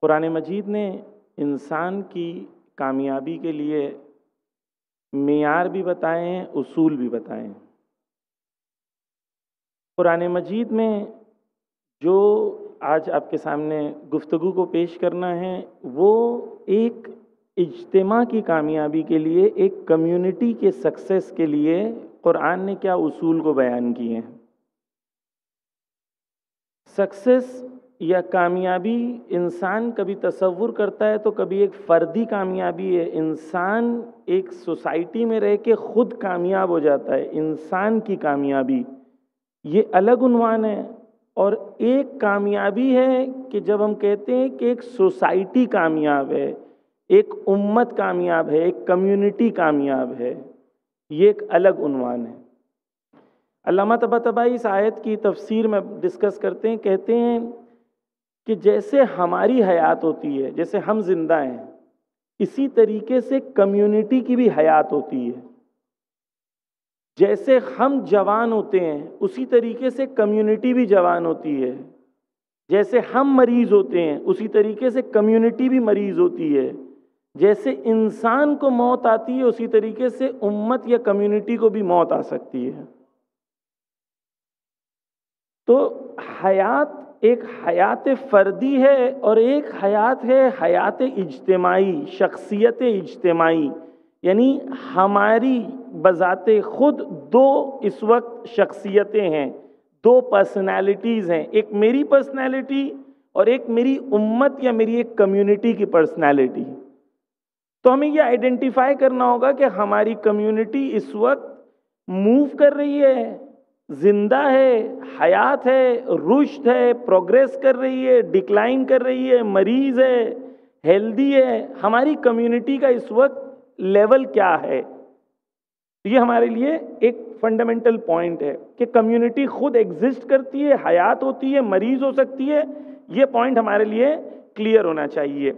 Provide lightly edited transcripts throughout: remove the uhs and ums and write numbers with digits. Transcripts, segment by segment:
قرآن مجید نے انسان کی کامیابی کے لیے معیار بھی بتائے ہیں، اصول بھی بتائے ہیں۔ قرآن مجید میں جو آج آپ کے سامنے گفتگو کو پیش کرنا ہے وہ ایک اجتماع کی کامیابی کے لیے، ایک کمیونٹی کے سکسیس کے لیے قرآن نے کیا اصول کو بیان کیے ہیں۔ سکسیس یا کامیابی انسان کبھی تصور کرتا ہے تو کبھی ایک فردی کامیابی ہے، انسان ایک سوسائٹی میں رہ کے خود کامیاب ہو جاتا ہے، انسان کی کامیابی یہ الگ عنوان ہے۔ اور ایک کامیابی ہے کہ جب ہم کہتے ہیں کہ ایک سوسائٹی کامیاب ہے، ایک امت کامیاب ہے، ایک کمیونٹی کامیاب ہے، یہ ایک الگ عنوان ہے۔ علامہ طباطبائی اس آیت کی تفسیر میں ڈسکس کرتے ہیں، کہتے ہیں کہ جیسے ہماری حیات ہوتی ہے، جیسے ہم زندہ ہیں، اسی طریقے سے کمیونٹی کی بھی حیات ہوتی ہے۔ جیسے ہم جوان ہوتے ہیں اسی طریقے سے کمیونٹی بھی جوان ہوتی ہے، جیسے ہم مریض ہوتے ہیں اسی طریقے سے کمیونٹی بھی مریض ہوتی ہے، جیسے انسان کو موت آتی ہے اسی طریقے سے امت یا کمیونٹی کو بھی موت آ سکتی ہے۔ تو حیات ایک حیات فردی ہے اور ایک حیات ہے حیات اجتماعی، شخصیت اجتماعی، یعنی ہماری بذات خود دو اس وقت شخصیتیں ہیں، دو پرسنالٹیز ہیں، ایک میری پرسنالٹی اور ایک میری امت یا میری ایک کمیونٹی کی پرسنالٹی۔ تو ہمیں یہ آئیڈینٹیفائی کرنا ہوگا کہ ہماری کمیونٹی اس وقت موو کر رہی ہے، زندہ ہے، حیات ہے، رشد ہے، پروگریس کر رہی ہے، ڈکلائن کر رہی ہے، مریض ہے، ہیلدی ہے۔ ہماری کمیونٹی کا اس وقت لیول کیا ہے؟ یہ ہمارے لیے ایک فنڈامنٹل پوائنٹ ہے کہ کمیونٹی خود ایگزسٹ کرتی ہے، حیات ہوتی ہے، مریض ہو سکتی ہے۔ یہ پوائنٹ ہمارے لیے کلیئر ہونا چاہیے۔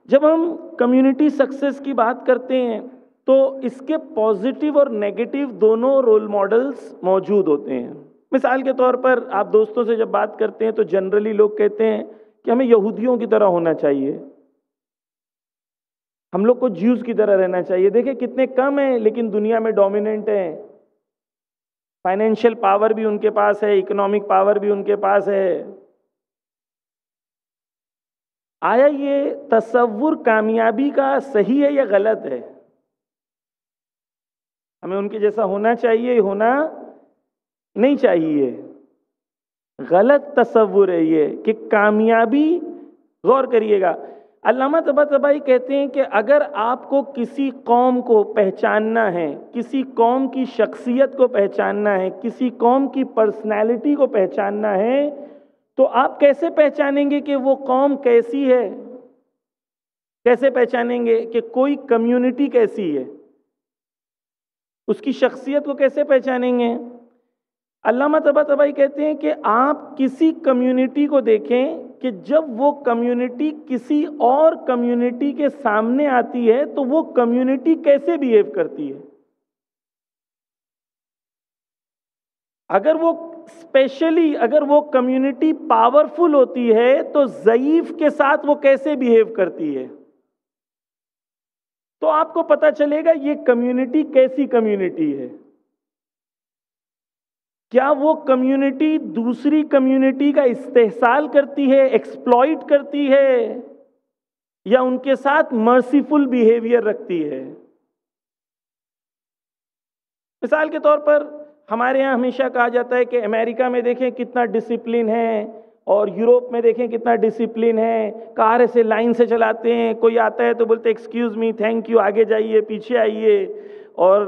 جب ہم کمیونٹی سکسیس کی بات کرتے ہیں تو اس کے پازیٹیو اور نیگیٹو دونوں رول ماڈلز موجود ہوتے ہیں۔ مثال کے طور پر آپ دوستوں سے جب بات کرتے ہیں تو جنرلی لوگ کہتے ہیں کہ ہمیں یہودیوں کی طرح ہونا چاہیے، ہم لوگ کو جیوز کی طرح رہنا چاہیے۔ دیکھیں کتنے کم ہیں لیکن دنیا میں ڈومیننٹ ہیں، فائنینشیل پاور بھی ان کے پاس ہے، اکنامک پاور بھی ان کے پاس ہے۔ آیا یہ تصور کامیابی کا صحیح ہے یا غلط ہے؟ ہمیں ان کے جیسا ہونا چاہیے، ہونا نہیں چاہیے؟ غلط تصور ہے یہ کہ کامیابی، غور کریے گا، علامہ طباطبائی کہتے ہیں کہ اگر آپ کو کسی قوم کو پہچاننا ہے، کسی قوم کی شخصیت کو پہچاننا ہے، کسی قوم کی پرسنالٹی کو پہچاننا ہے تو آپ کیسے پہچانیں گے کہ وہ قوم کیسی ہے؟ کیسے پہچانیں گے کہ کوئی کمیونٹی کیسی ہے؟ اس کی شخصیت کو کیسے پہچانیں گے؟ علامہ طباطبائی کہتے ہیں کہ آپ کسی کمیونٹی کو دیکھیں کہ جب وہ کمیونٹی کسی اور کمیونٹی کے سامنے آتی ہے تو وہ کمیونٹی کیسے بیہیو کرتی ہے۔ اگر وہ اسپیشلی اگر وہ کمیونٹی پاورفل ہوتی ہے تو ضعیف کے ساتھ وہ کیسے بیہیو کرتی ہے، تو آپ کو پتہ چلے گا یہ کمیونٹی کیسی کمیونٹی ہے۔ کیا وہ کمیونٹی دوسری کمیونٹی کا استحصال کرتی ہے، ایکسپلائٹ کرتی ہے، یا ان کے ساتھ مرسیفل بیہیویئر رکھتی ہے؟ مثال کے طور پر ہمارے ہاں ہمیشہ کہا جاتا ہے کہ امریکہ میں دیکھیں کتنا ڈسپلن ہے اور یوروپ میں دیکھیں کتنا ڈسپلن ہے، کار ایسے لائن سے چلاتے ہیں، کوئی آتا ہے تو بولتے ایکسکیوز می، تھینک یو، آگے جائیے، پیچھے آئیے، اور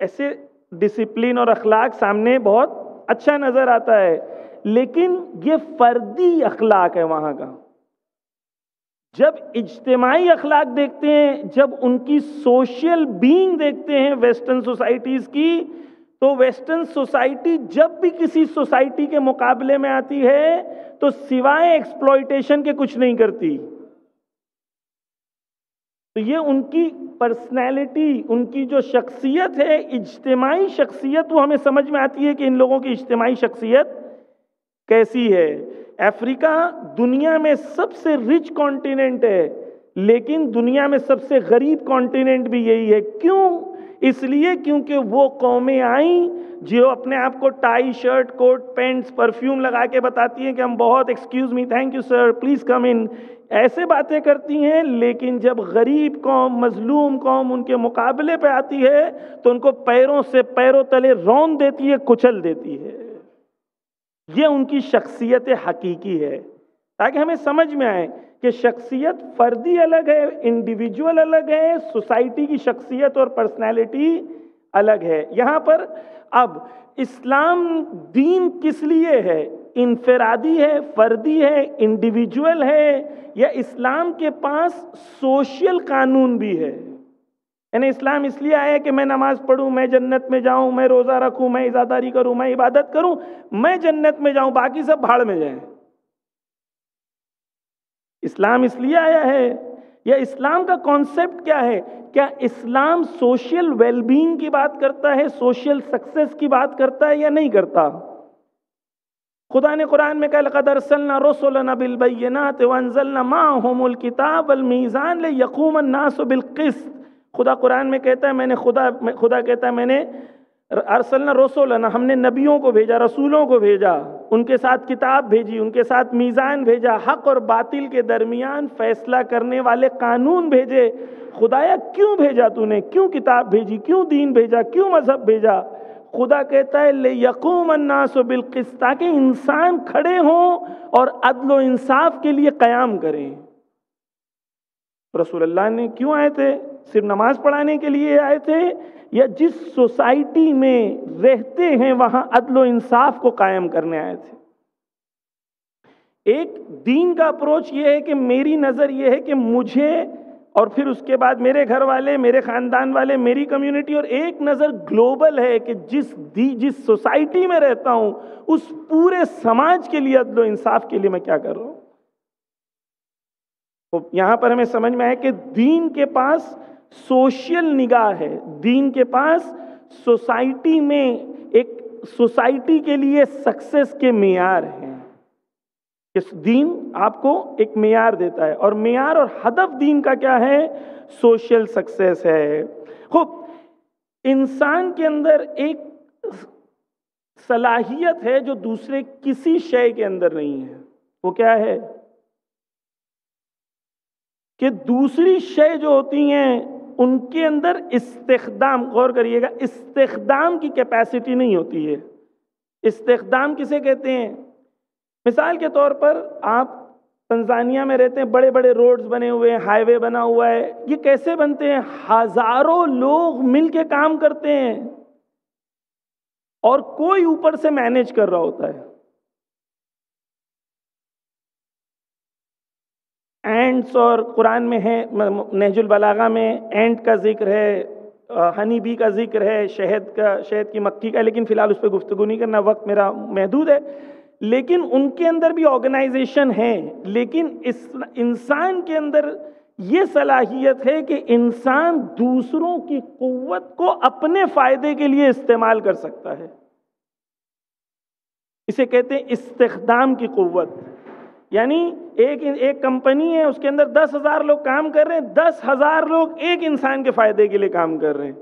ایسے ڈسپلن اور اخلاق سامنے بہت اچھا نظر آتا ہے، لیکن یہ فردی اخلاق ہے وہاں کا۔ جب اجتماعی اخلاق دیکھتے ہیں، جب ان کی سوشل بینگ دیکھتے ہیں ویسٹرن سوسائٹیز کی، تو ویسٹرن سوسائٹی جب بھی کسی سوسائٹی کے مقابلے میں آتی ہے تو سوائے ایکسپلائٹیشن کے کچھ نہیں کرتی۔ تو یہ ان کی پرسنالٹی، ان کی جو شخصیت ہے، اجتماعی شخصیت، وہ ہمیں سمجھ میں آتی ہے کہ ان لوگوں کی اجتماعی شخصیت کیسی ہے۔ افریقہ دنیا میں سب سے رچ کانٹیننٹ ہے، لیکن دنیا میں سب سے غریب کانٹیننٹ بھی یہی ہے۔ کیوں؟ اس لیے کیونکہ وہ قومیں آئیں جو اپنے آپ کو tie, shirt, coat, pants, perfume لگا کے بتاتی ہیں کہ ہم بہت excuse me, thank you sir, please come in, ایسے باتیں کرتی ہیں، لیکن جب غریب قوم، مظلوم قوم ان کے مقابلے پہ آتی ہے تو ان کو پیروں سے پیروں تلے رون دیتی ہے، کچل دیتی ہے۔ یہ ان کی شخصیت حقیقی ہے، تاکہ ہمیں سمجھ میں آئے کہ شخصیت فردی الگ ہے، انڈیویجول الگ ہے، سوسائٹی کی شخصیت اور پرسنالٹی الگ ہے۔ یہاں پر اب اسلام دین کس لیے ہے؟ انفرادی ہے، فردی ہے، انڈیویجول ہے، یا اسلام کے پاس سوشل قانون بھی ہے؟ یعنی اسلام اس لیے آیا کہ میں نماز پڑھوں، میں جنت میں جاؤں، میں روزہ رکھوں، میں عزاداری کروں، میں عبادت کروں، میں جنت میں جاؤں، باقی سب بھاڑ میں جائیں؟ اسلام اس لیے آیا ہے؟ یا اسلام کا کانسیپٹ کیا ہے؟ کیا اسلام سوشل ویل بینگ کی بات کرتا ہے، سوشل سکسیس کی بات کرتا ہے یا نہیں کرتا؟ خدا نے قرآن میں کہا لقد ارسلنا رسلنا بالبینات وانزلنا معهم الکتاب والمیزان لیقوم الناس بالقسط۔ خدا قرآن میں کہتا ہے خدا کہتا ہے میں نے ارسلنا رسولنا، ہم نے نبیوں کو بھیجا، رسولوں کو بھیجا، ان کے ساتھ کتاب بھیجی، ان کے ساتھ میزان بھیجا، حق اور باطل کے درمیان فیصلہ کرنے والے قانون بھیجے۔ خدایا کیوں بھیجا تو نے؟ کیوں کتاب بھیجی؟ کیوں دین بھیجا؟ کیوں مذہب بھیجا؟ خدا کہتا ہے لیقوم الناس بالقسط، تاکہ انسان کھڑے ہوں اور عدل و انصاف کے لیے قیام کریں۔ رسول اللہ نے کیوں آئے تھے؟ صرف نماز پڑھانے کے لیے آئے تھے، یا جس سوسائٹی میں رہتے ہیں وہاں عدل و انصاف کو قائم کرنے آئے تھے؟ ایک دین کا اپروچ یہ ہے کہ میری نظر یہ ہے کہ مجھے اور پھر اس کے بعد میرے گھر والے، میرے خاندان والے، میری کمیونٹی، اور ایک نظر گلوبل ہے کہ جس سوسائٹی میں رہتا ہوں اس پورے سماج کے لیے عدل و انصاف کے لیے میں کیا کر رہا ہوں۔ یہاں پر ہمیں سمجھ میں آئے کہ دین کے پاس سوشل نگاہ ہے، دین کے پاس سوسائٹی میں ایک سوسائٹی کے لیے سکسیس کے معیار ہیں۔ اس دین آپ کو ایک معیار دیتا ہے، اور معیار اور ہدف دین کا کیا ہے؟ سوشل سکسیس ہے۔ خوب، انسان کے اندر ایک صلاحیت ہے جو دوسرے کسی شے کے اندر نہیں ہے۔ وہ کیا ہے؟ کہ دوسری شے جو ہوتی ہیں ان کے اندر استخدام، غور کریے گا، استخدام کی کیپیسٹی نہیں ہوتی ہے۔ استخدام کسے کہتے ہیں؟ مثال کے طور پر آپ تنزانیہ میں رہتے ہیں، بڑے بڑے روڈز بنے ہوئے ہیں، ہائی وے بنا ہوا ہے، یہ کیسے بنتے ہیں؟ ہزاروں لوگ مل کے کام کرتے ہیں اور کوئی اوپر سے مینیج کر رہا ہوتا ہے۔ اینٹس، اور قرآن میں ہے، نہج البلاغہ میں اینٹ کا ذکر ہے، ہنی بی کا ذکر ہے، شہد کی مکھی کا، لیکن فی الحال اس پہ گفتگو نہیں کرنا، وقت میرا محدود ہے۔ لیکن ان کے اندر بھی آرگنائزیشن ہے، لیکن انسان کے اندر یہ صلاحیت ہے کہ انسان دوسروں کی قوت کو اپنے فائدے کے لیے استعمال کر سکتا ہے۔ اسے کہتے ہیں استخدام کی قوت۔ یعنی ایک کمپنی ہے، اس کے اندر 10,000 لوگ کام کر رہے ہیں، 10,000 لوگ ایک انسان کے فائدے کے لیے کام کر رہے ہیں۔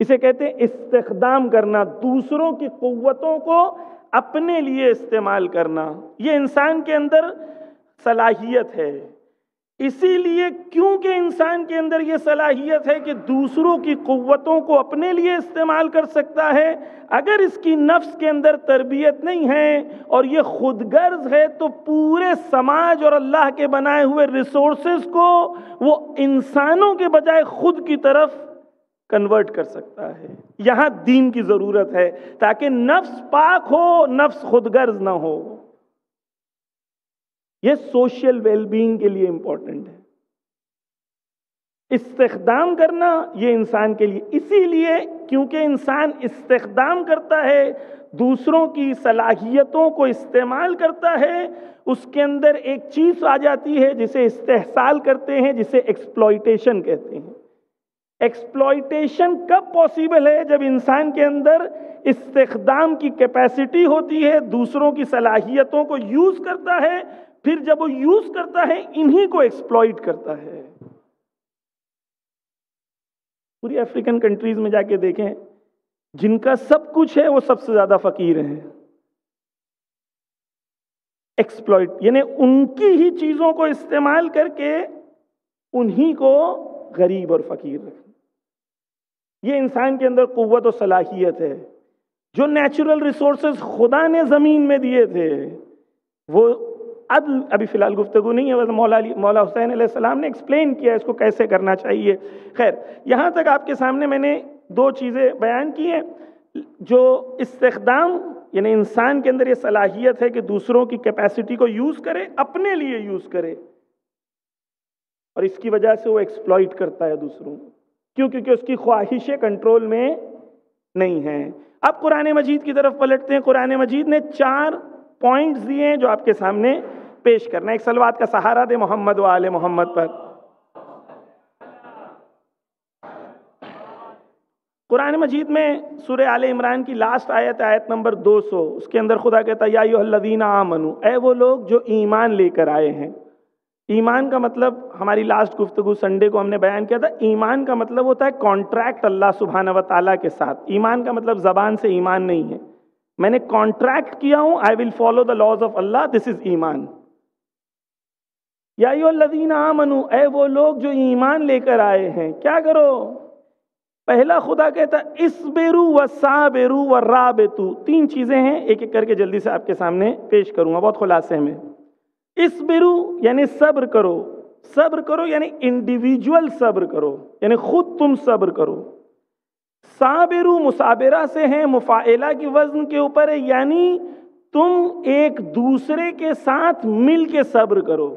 اسے کہتے ہیں استخدام کرنا، دوسروں کی قوتوں کو اپنے لیے استعمال کرنا۔ یہ انسان کے اندر صلاحیت ہے۔ اسی لیے کیونکہ انسان کے اندر یہ صلاحیت ہے کہ دوسروں کی قوتوں کو اپنے لیے استعمال کر سکتا ہے، اگر اس کی نفس کے اندر تربیت نہیں ہے اور یہ خود غرض ہے تو پورے سماج اور اللہ کے بنائے ہوئے ریسورسز کو وہ انسانوں کے بجائے خود کی طرف کنورٹ کر سکتا ہے۔ یہاں دین کی ضرورت ہے تاکہ نفس پاک ہو، نفس خود غرض نہ ہو۔ یہ سوشل ویل بینگ کے لیے امپورٹنٹ ہے۔ استخدام کرنا یہ انسان کے لیے، اسی لیے کیونکہ انسان استخدام کرتا ہے، دوسروں کی صلاحیتوں کو استعمال کرتا ہے، اس کے اندر ایک چیز آ جاتی ہے جسے استحصال کرتے ہیں، جسے ایکسپلائٹیشن کہتے ہیں۔ ایکسپلائٹیشن کب پاسبل ہے؟ جب انسان کے اندر استخدام کی کیپیسٹی ہوتی ہے، دوسروں کی صلاحیتوں کو یوز کرتا ہے، پھر جب وہ یوز کرتا ہے انہی کو ایکسپلائٹ کرتا ہے۔ پوری افریقن کنٹریز میں جا کے دیکھیں، جن کا سب کچھ ہے وہ سب سے زیادہ فقیر ہیں۔ ایکسپلائٹ یعنی ان کی ہی چیزوں کو استعمال کر کے انہی کو غریب اور فقیر رکھنا۔ یہ انسان کے اندر قوت و صلاحیت ہے۔ جو نیچرل ریسورسز خدا نے زمین میں دیے تھے، وہ عدل ابھی فی الحال گفتگو نہیں ہے، مولا حسین علیہ السلام نے ایکسپلین کیا اس کو کیسے کرنا چاہیے۔ خیر، یہاں تک آپ کے سامنے میں نے دو چیزیں بیان کی ہیں۔ جو استخدام یعنی انسان کے اندر یہ صلاحیت ہے کہ دوسروں کی کیپیسٹی کو یوز کرے، اپنے لیے یوز کرے، اور اس کی وجہ سے وہ ایکسپلائٹ کرتا ہے دوسروں کو، کیوں؟ کیونکہ اس کی خواہشیں کنٹرول میں نہیں ہیں۔ اب قرآن مجید کی طرف پلٹتے ہیں۔ قرآن مجید نے 4 پوائنٹس دیے ہیں جو آپ کے سامنے پیش کرنا ہے۔ ایک صلوات کا سہارا دے محمد و آل محمد پر۔ قرآن مجید میں سورہ آل عمران کی لاسٹ آیت نمبر 200، اس کے اندر خدا کہتا ہے یا ایھا الذین آمنو، اے وہ لوگ جو ایمان لے کر آئے ہیں۔ ایمان کا مطلب ہماری لاسٹ گفتگو سنڈے کو ہم نے بیان کیا تھا، ایمان کا مطلب ہوتا ہے کانٹریکٹ اللہ سبحانہ و تعالیٰ کے ساتھ۔ ایمان کا مطلب زبان سے ایمان نہیں ہے، میں نے کانٹریکٹ کیا ہوں، I will follow the laws of Allah, this is iman. یا ایھا الذین آمنو، اے وہ لوگ جو ایمان لے کر آئے ہیں، کیا کرو؟ پہلا خدا کہتا ہے اصبروا وصابروا ورابطوا۔ 3 چیزیں ہیں، ایک ایک کر کے جلدی سے آپ کے سامنے پیش کروں گا بہت خلاصے میں۔ اصبروا یعنی صبر کرو، صبر کرو یعنی انڈیویجول صبر کرو، یعنی خود تم صبر کرو۔ صابروا مصابرہ سے ہے، مفاعلہ کی وزن کے اوپر ہے، یعنی تم ایک دوسرے کے ساتھ مل کے صبر کرو۔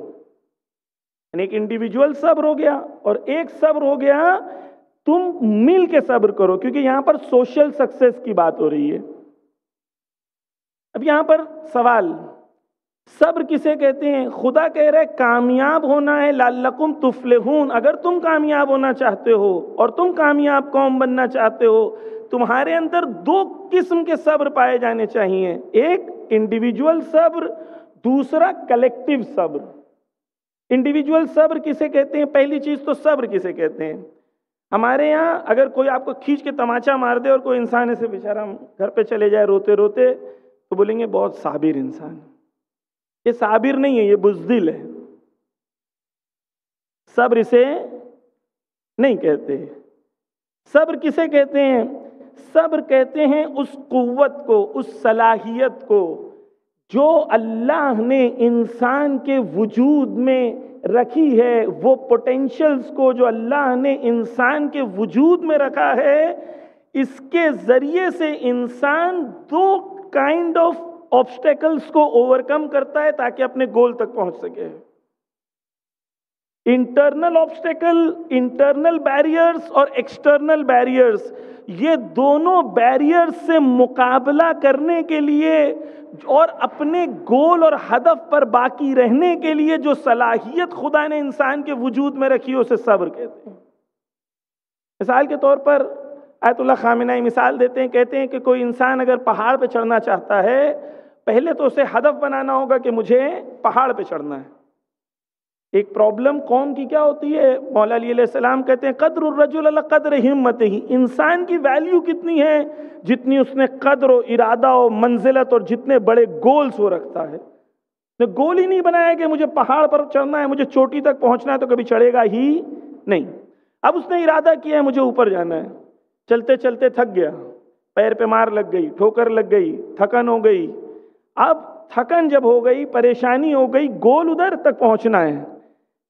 یعنی ایک انڈیویجول صبر ہو گیا اور ایک صبر ہو گیا تم مل کے صبر کرو، کیونکہ یہاں پر سوشل سکسیس کی بات ہو رہی ہے۔ اب یہاں پر سوال، صبر کسے کہتے ہیں؟ خدا کہہ رہے کامیاب ہونا ہے، لعلکم تفلحون، اگر تم کامیاب ہونا چاہتے ہو اور تم کامیاب قوم بننا چاہتے ہو، تمہارے اندر 2 قسم کے صبر پائے جانے چاہیے، ایک انڈیویجول صبر، دوسرا کلیکٹیو صبر۔ انڈیویجول صبر کسے کہتے ہیں؟ پہلی چیز تو صبر کسے کہتے ہیں؟ ہمارے یہاں اگر کوئی آپ کو کھینچ کے تماچا مار دے اور کوئی انسان ایسے بیچارہ گھر پہ چلے جائے روتے روتے، تو بولیں گے بہت صابر انسان۔ یہ صابر نہیں ہے، یہ بزدل ہے۔ صبر اسے نہیں کہتے۔ صبر کسے کہتے ہیں؟ صبر کہتے ہیں اس قوت کو، اس صلاحیت کو جو اللہ نے انسان کے وجود میں رکھی ہے، وہ پوٹینشلز کو جو اللہ نے انسان کے وجود میں رکھا ہے، اس کے ذریعے سے انسان 2 کائنڈ آف آبسٹیکلز کو اوورکم کرتا ہے تاکہ اپنے گول تک پہنچ سکے۔ انٹرنل آبسٹیکل، انٹرنل بیریئرز اور ایکسٹرنل بیریئرز، یہ دونوں بیریئرز سے مقابلہ کرنے کے لیے اور اپنے گول اور ہدف پر باقی رہنے کے لیے جو صلاحیت خدا نے انسان کے وجود میں رکھی ہے اسے صبر کہتے ہیں۔ مثال کے طور پر آیت اللہ خامنہ مثال دیتے ہیں، کہتے ہیں کہ کوئی انسان اگر پہاڑ پہ چڑھنا چاہتا ہے، پہلے تو اسے ہدف بنانا ہوگا کہ مجھے پہاڑ پہ چڑھنا ہے۔ ایک پرابلم قوم کی کیا ہوتی ہے؟ مولا علی علیہ السلام کہتے ہیں قدر الرجل علی قدر ہمتہ، انسان کی ویلیو کتنی ہے جتنی اس نے قدر و ارادہ و منزلت اور جتنے بڑے گولز وہ رکھتا ہے۔ نے گول ہی نہیں بنایا کہ مجھے پہاڑ پر چڑھنا ہے، مجھے چوٹی تک پہنچنا ہے، تو کبھی چڑھے گا ہی نہیں۔ اب اس نے ارادہ کیا ہے مجھے اوپر جانا ہے، چلتے چلتے تھک گیا، پیر پہ مار لگ گئی، ٹھوکر لگ گئی، تھکن ہو گئی۔ اب تھکن جب ہو گئی، پریشانی ہو گئی، گول ادھر تک پہنچنا ہے،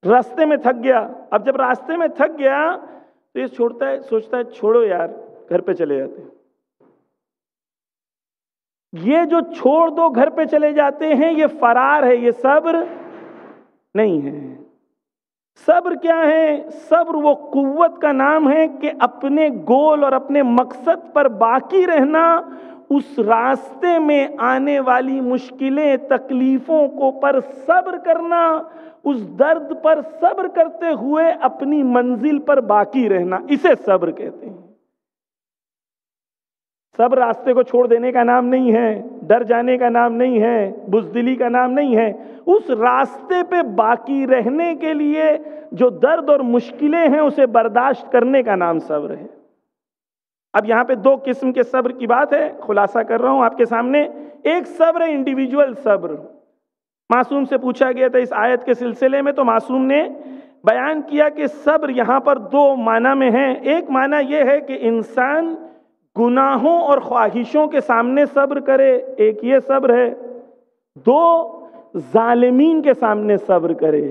راستے میں تھک گیا۔ اب جب راستے میں تھک گیا تو یہ سوچتا ہے چھوڑو یار، گھر پہ چلے جاتے ہیں۔ یہ جو چھوڑ دو گھر پہ چلے جاتے ہیں، یہ فرار ہے، یہ صبر نہیں ہے۔ صبر کیا ہے؟ صبر وہ قوت کا نام ہے کہ اپنے گول اور اپنے مقصد پر باقی رہنا، اس راستے میں آنے والی مشکلیں تکلیفوں کو پر صبر کرنا، اس درد پر صبر کرتے ہوئے اپنی منزل پر باقی رہنا، اسے صبر کہتے ہیں۔ صبر راستے کو چھوڑ دینے کا نام نہیں ہے، ڈر جانے کا نام نہیں ہے، بزدلی کا نام نہیں ہے۔ اس راستے پہ باقی رہنے کے لیے جو درد اور مشکلیں ہیں اسے برداشت کرنے کا نام صبر ہے۔ اب یہاں پہ دو قسم کے صبر کی بات ہے، خلاصہ کر رہا ہوں آپ کے سامنے۔ ایک صبر ہے انڈیویجول صبر۔ معصوم سے پوچھا گیا تھا اس آیت کے سلسلے میں، تو معصوم نے بیان کیا کہ صبر یہاں پر دو معنی میں ہے۔ ایک معنی یہ ہے کہ انسان گناہوں اور خواہشوں کے سامنے صبر کرے، ایک یہ صبر ہے۔ دو، ظالمین کے سامنے صبر کرے،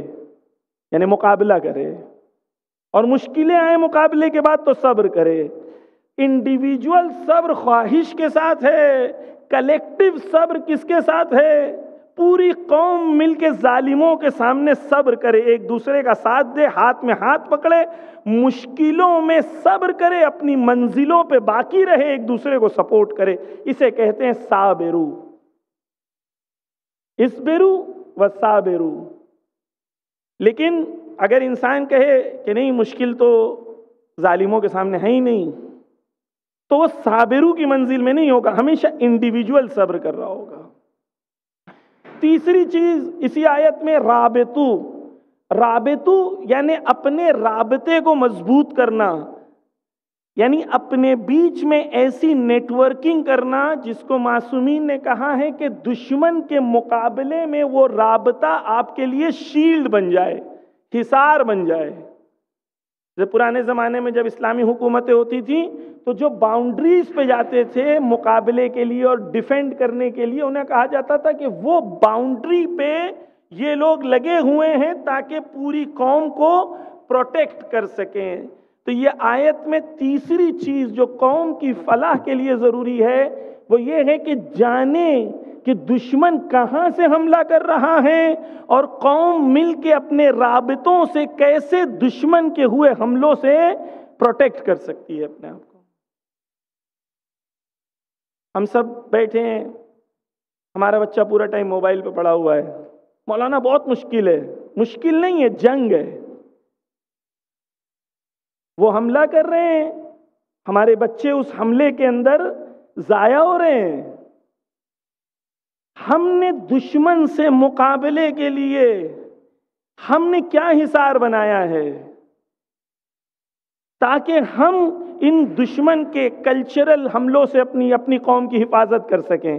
یعنی مقابلہ کرے، اور مشکلیں آئیں مقابلے کے بعد تو صبر کرے۔ انڈیویجول صبر خواہش کے ساتھ ہے، کلیکٹیو صبر کس کے ساتھ ہے؟ پوری قوم مل کے ظالموں کے سامنے صبر کرے، ایک دوسرے کا ساتھ دے، ہاتھ میں ہاتھ پکڑے، مشکلوں میں صبر کرے، اپنی منزلوں پہ باقی رہے، ایک دوسرے کو سپورٹ کرے، اسے کہتے ہیں صابرو۔ اصبروا وصابروا۔ لیکن اگر انسان کہے کہ نہیں مشکل تو ظالموں کے سامنے ہے ہی نہیں، تو وہ صابرو کی منزل میں نہیں ہوگا، ہمیشہ انڈیویجول صبر کر رہا ہوگا۔ تیسری چیز اسی آیت میں رابطو، رابطو یعنی اپنے رابطے کو مضبوط کرنا، یعنی اپنے بیچ میں ایسی نیٹ ورکنگ کرنا جس کو معصومین نے کہا ہے کہ دشمن کے مقابلے میں وہ رابطہ آپ کے لیے شیلڈ بن جائے، حصار بن جائے۔ پرانے زمانے میں جب اسلامی حکومتیں ہوتی تھیں تو جو باؤنڈریز پہ جاتے تھے مقابلے کے لیے اور ڈیفینڈ کرنے کے لیے، انہیں کہا جاتا تھا کہ وہ باؤنڈری پہ یہ لوگ لگے ہوئے ہیں تاکہ پوری قوم کو پروٹیکٹ کر سکیں۔ تو یہ آیت میں تیسری چیز جو قوم کی فلاح کے لیے ضروری ہے وہ یہ ہے کہ جانیں کہ دشمن کہاں سے حملہ کر رہا ہے اور قوم مل کے اپنے رابطوں سے کیسے دشمن کے ہوئے حملوں سے پروٹیکٹ کر سکتی ہے اپنے آپ کو۔ ہم سب بیٹھے ہیں، ہمارا بچہ پورا ٹائم موبائل پہ پڑا ہوا ہے، مولانا بہت مشکل ہے، مشکل نہیں ہے، جنگ ہے۔ وہ حملہ کر رہے ہیں، ہمارے بچے اس حملے کے اندر ضائع ہو رہے ہیں۔ ہم نے دشمن سے مقابلے کے لیے ہم نے کیا حصار بنایا ہے تاکہ ہم ان دشمن کے کلچرل حملوں سے اپنی قوم کی حفاظت کر سکیں۔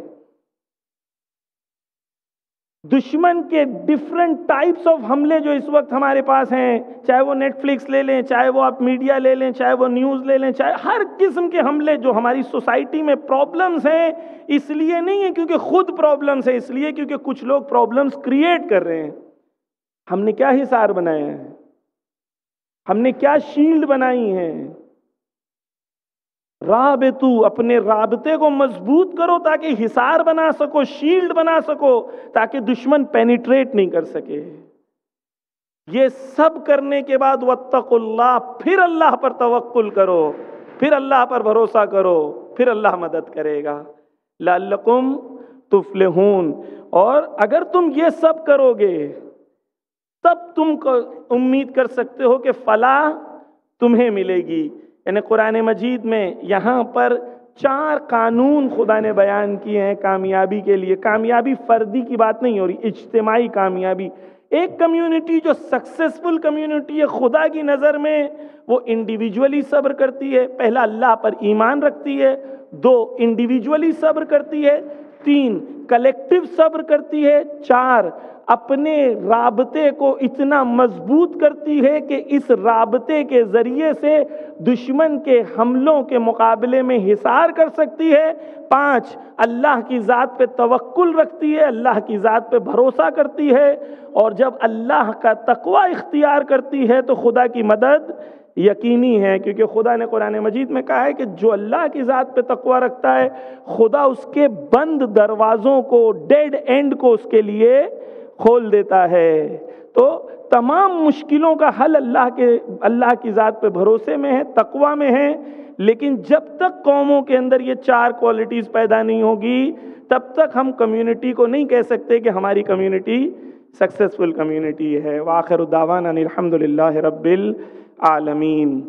دشمن کے ڈیفرنٹ ٹائپس آف حملے جو اس وقت ہمارے پاس ہیں، چاہے وہ نیٹ فلکس لے لیں، چاہے وہ آپ میڈیا لے لیں، چاہے وہ نیوز لے لیں، چاہے ہر قسم کے حملے جو ہماری سوسائٹی میں پرابلمز ہیں، اس لیے نہیں ہے کیونکہ خود پرابلمز ہیں، اس لیے کیونکہ کچھ لوگ پرابلمز کریٹ کر رہے ہیں۔ ہم نے کیا حصار بنایا ہے؟ ہم نے کیا شیلڈ بنائی ہیں؟ رابطو، اپنے رابطے کو مضبوط کرو تاکہ حصار بنا سکو، شیلڈ بنا سکو، تاکہ دشمن پینیٹریٹ نہیں کر سکے۔ یہ سب کرنے کے بعد واتقوا اللہ، پھر اللہ پر توکل کرو، پھر اللہ پر بھروسہ کرو، پھر اللہ مدد کرے گا۔ لعلکم تفلحون، اور اگر تم یہ سب کرو گے تب تم کو امید کر سکتے ہو کہ فلاح تمہیں ملے گی۔ یعنی قرآن مجید میں یہاں پر 4 قانون خدا نے بیان کیے ہیں کامیابی کے لیے۔ کامیابی فردی کی بات نہیں ہو رہی، اجتماعی کامیابی۔ ایک کمیونٹی جو سکسیسفل کمیونٹی ہے خدا کی نظر میں، وہ انڈیویجولی صبر کرتی ہے، پہلا اللہ پر ایمان رکھتی ہے، 2 انڈیویجولی صبر کرتی ہے، 3 کلیکٹیو صبر کرتی ہے، 4 اپنے رابطے کو اتنا مضبوط کرتی ہے کہ اس رابطے کے ذریعے سے دشمن کے حملوں کے مقابلے میں حصار کر سکتی ہے، 5 اللہ کی ذات پہ توکل رکھتی ہے، اللہ کی ذات پہ بھروسہ کرتی ہے، اور جب اللہ کا تقوی اختیار کرتی ہے تو خدا کی مدد یقینی ہے، کیونکہ خدا نے قرآن مجید میں کہا ہے کہ جو اللہ کی ذات پہ تقوی رکھتا ہے خدا اس کے بند دروازوں کو، ڈیڈ اینڈ کو اس کے لیے کھول دیتا ہے۔ تو تمام مشکلوں کا حل اللہ کی ذات پہ بھروسے میں ہے، تقوی میں ہے. لیکن جب تک قوموں کے اندر یہ 4 کوالٹیز پیدا نہیں ہوگی تب تک ہم کمیونٹی کو نہیں کہہ سکتے کہ ہماری کمیونٹی سکسیسفل کمیونٹی ہے. وآخر دعوانا الحمدللہ رب العالمین.